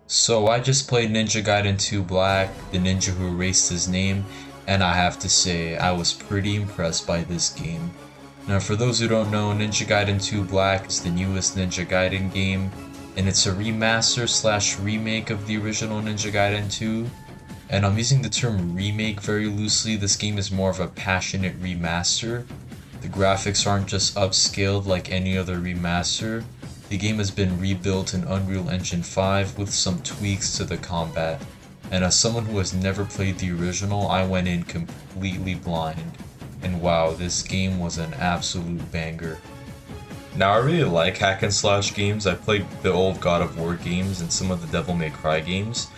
So I just played Ninja Gaiden 2 Black, the ninja who erased his name, and I have to say I was pretty impressed by this game. Now for those who don't know, Ninja Gaiden 2 Black is the newest Ninja Gaiden game, and it's a remaster slash remake of the original Ninja Gaiden 2. And I'm using the term remake very loosely. This game is more of a passionate remaster. The graphics aren't just upscaled like any other remaster. The game has been rebuilt in Unreal Engine 5 with some tweaks to the combat. And as someone who has never played the original, I went in completely blind. And wow, this game was an absolute banger. Now I really like hack and slash games. I played the old God of War games and some of the Devil May Cry games,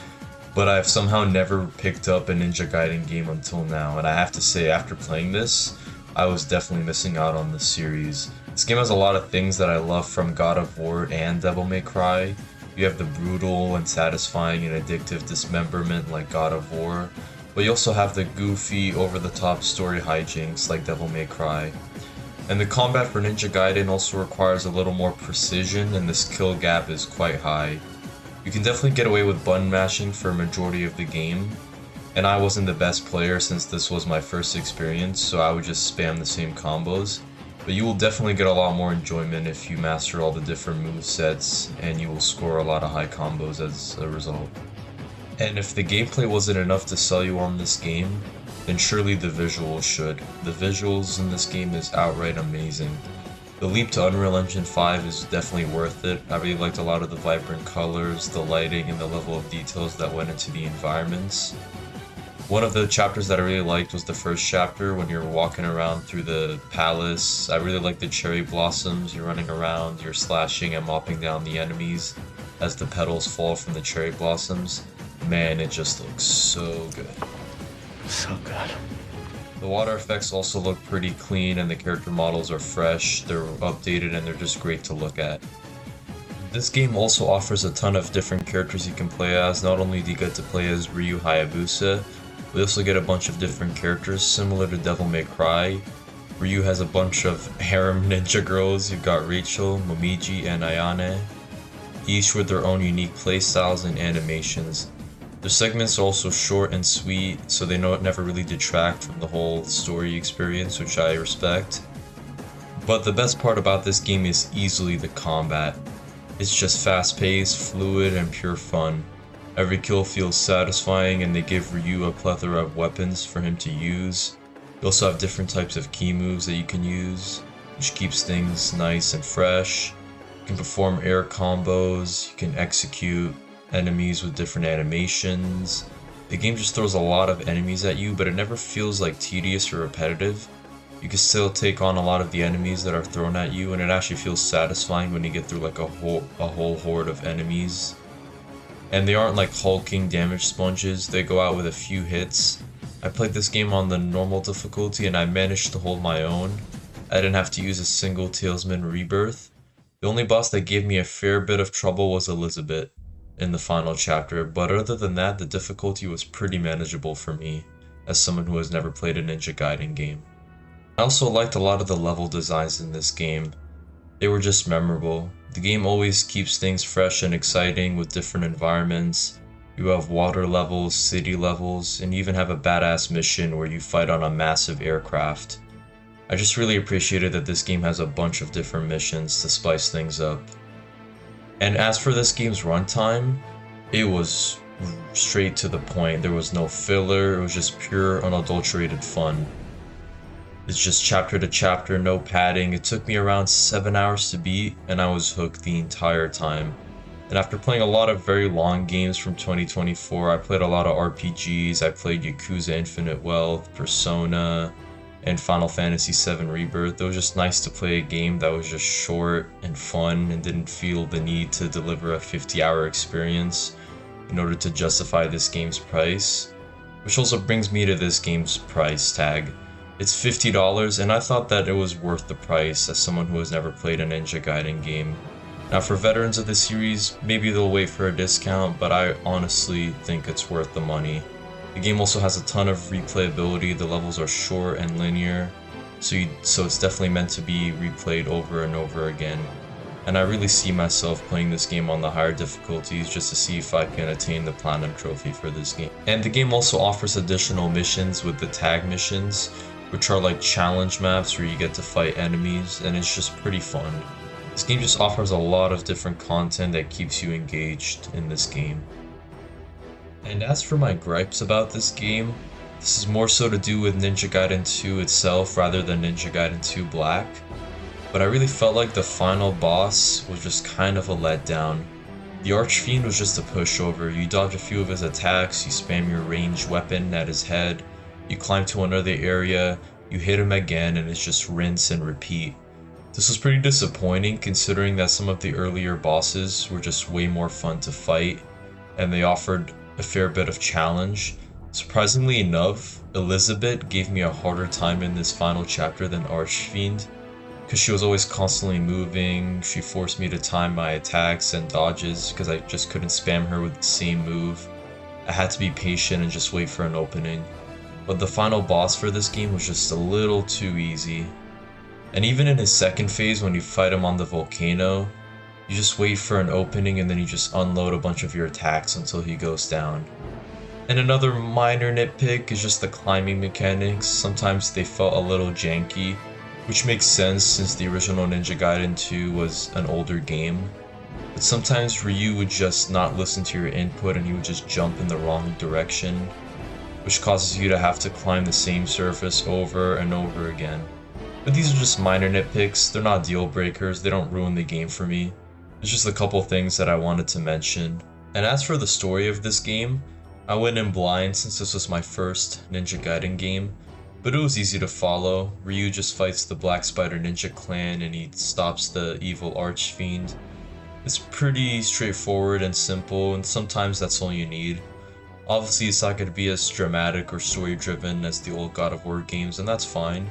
but I've somehow never picked up a Ninja Gaiden game until now, and I have to say, after playing this, I was definitely missing out on this series. This game has a lot of things that I love from God of War and Devil May Cry. You have the brutal and satisfying and addictive dismemberment like God of War, but you also have the goofy, over-the-top story hijinks like Devil May Cry. And the combat for Ninja Gaiden also requires a little more precision, and the skill gap is quite high. You can definitely get away with button mashing for a majority of the game, and I wasn't the best player since this was my first experience, so I would just spam the same combos. But you will definitely get a lot more enjoyment if you master all the different movesets, and you will score a lot of high combos as a result. And if the gameplay wasn't enough to sell you on this game, then surely the visuals should. The visuals in this game is outright amazing. The leap to Unreal Engine 5 is definitely worth it. I really liked a lot of the vibrant colors, the lighting, and the level of details that went into the environments. One of the chapters that I really liked was the first chapter when you're walking around through the palace. I really liked the cherry blossoms. You're running around, you're slashing and mopping down the enemies as the petals fall from the cherry blossoms. Man, it just looks so good. So good. The water effects also look pretty clean and the character models are fresh, they're updated, and they're just great to look at. This game also offers a ton of different characters you can play as. Not only do you get to play as Ryu Hayabusa, but you also get a bunch of different characters similar to Devil May Cry. Ryu has a bunch of harem ninja girls. You've got Rachel, Momiji, and Ayane, each with their own unique playstyles and animations. The segments are also short and sweet, so they never really detract from the whole story experience, which I respect. But the best part about this game is easily the combat. It's just fast-paced, fluid, and pure fun. Every kill feels satisfying, and they give Ryu a plethora of weapons for him to use. You also have different types of key moves that you can use, which keeps things nice and fresh. You can perform air combos, you can execute enemies with different animations. The game just throws a lot of enemies at you, but it never feels like tedious or repetitive. You can still take on a lot of the enemies that are thrown at you, and it actually feels satisfying when you get through like a whole horde of enemies. And they aren't like hulking damage sponges, they go out with a few hits. I played this game on the normal difficulty and I managed to hold my own. I didn't have to use a single Talesman rebirth. The only boss that gave me a fair bit of trouble was Elizabeth in the final chapter, but other than that, the difficulty was pretty manageable for me, as someone who has never played a Ninja Gaiden game. I also liked a lot of the level designs in this game. They were just memorable. The game always keeps things fresh and exciting with different environments. You have water levels, city levels, and you even have a badass mission where you fight on a massive aircraft. I just really appreciated that this game has a bunch of different missions to spice things up. And as for this game's runtime, it was straight to the point. There was no filler, it was just pure unadulterated fun. It's just chapter to chapter, no padding. It took me around 7 hours to beat, and I was hooked the entire time. And after playing a lot of very long games from 2024, I played a lot of RPGs. I played Yakuza Infinite Wealth, Persona, and Final Fantasy VII Rebirth. It was just nice to play a game that was just short and fun and didn't feel the need to deliver a 50-hour experience in order to justify this game's price. Which also brings me to this game's price tag. It's $50, and I thought that it was worth the price as someone who has never played a Ninja Gaiden game. Now for veterans of the series, maybe they'll wait for a discount, but I honestly think it's worth the money. The game also has a ton of replayability, the levels are short and linear, so it's definitely meant to be replayed over and over again. and I really see myself playing this game on the higher difficulties just to see if I can attain the Platinum Trophy for this game. And the game also offers additional missions with the tag missions, which are like challenge maps where you get to fight enemies, and it's just pretty fun. This game just offers a lot of different content that keeps you engaged in this game. And as for my gripes about this game, this is more so to do with Ninja Gaiden 2 itself rather than Ninja Gaiden 2 Black. But I really felt like the final boss was just kind of a letdown. The Archfiend was just a pushover. You dodge a few of his attacks, you spam your ranged weapon at his head, you climb to another area, you hit him again, and it's just rinse and repeat. This was pretty disappointing considering that some of the earlier bosses were just way more fun to fight, and they offered a fair bit of challenge. Surprisingly enough, Elizabeth gave me a harder time in this final chapter than Archfiend, because she was always constantly moving. She forced me to time my attacks and dodges because I just couldn't spam her with the same move. I had to be patient and just wait for an opening. But the final boss for this game was just a little too easy. And even in his second phase, when you fight him on the volcano, you just wait for an opening and then you just unload a bunch of your attacks until he goes down. And another minor nitpick is just the climbing mechanics. Sometimes they felt a little janky, which makes sense since the original Ninja Gaiden 2 was an older game. But sometimes Ryu would just not listen to your input and he would just jump in the wrong direction, which causes you to have to climb the same surface over and over again. But these are just minor nitpicks, they're not deal breakers, they don't ruin the game for me. It's just a couple things that I wanted to mention. And as for the story of this game, I went in blind since this was my first Ninja Gaiden game, but it was easy to follow. Ryu just fights the Black Spider Ninja clan and he stops the evil Archfiend. It's pretty straightforward and simple, and sometimes that's all you need. Obviously it's not going to be as dramatic or story driven as the old God of War games, and that's fine.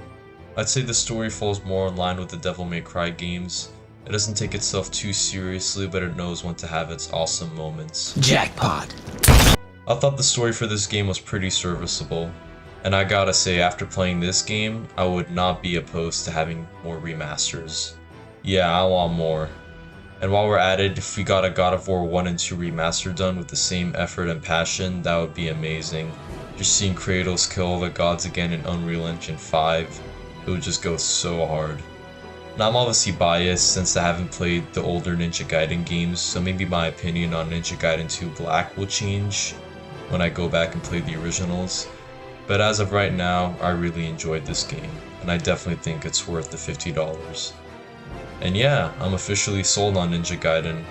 I'd say the story falls more in line with the Devil May Cry games. It doesn't take itself too seriously, but it knows when to have its awesome moments. Jackpot! I thought the story for this game was pretty serviceable, and I gotta say, after playing this game, I would not be opposed to having more remasters. Yeah, I want more. And while we're at it, if we got a God of War 1 and 2 remaster done with the same effort and passion, that would be amazing. Just seeing Kratos kill all the gods again in Unreal Engine 5, it would just go so hard. Now I'm obviously biased since I haven't played the older Ninja Gaiden games, so maybe my opinion on Ninja Gaiden 2 Black will change when I go back and play the originals. But as of right now, I really enjoyed this game, and I definitely think it's worth the $50. And yeah, I'm officially sold on Ninja Gaiden.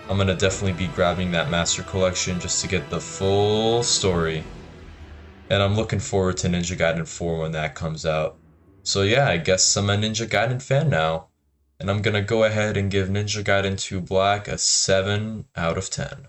I'm gonna definitely be grabbing that Master Collection just to get the full story. And I'm looking forward to Ninja Gaiden 4 when that comes out. So yeah, I guess I'm a Ninja Gaiden fan now. And I'm gonna go ahead and give Ninja Gaiden 2 Black a 7 out of 10.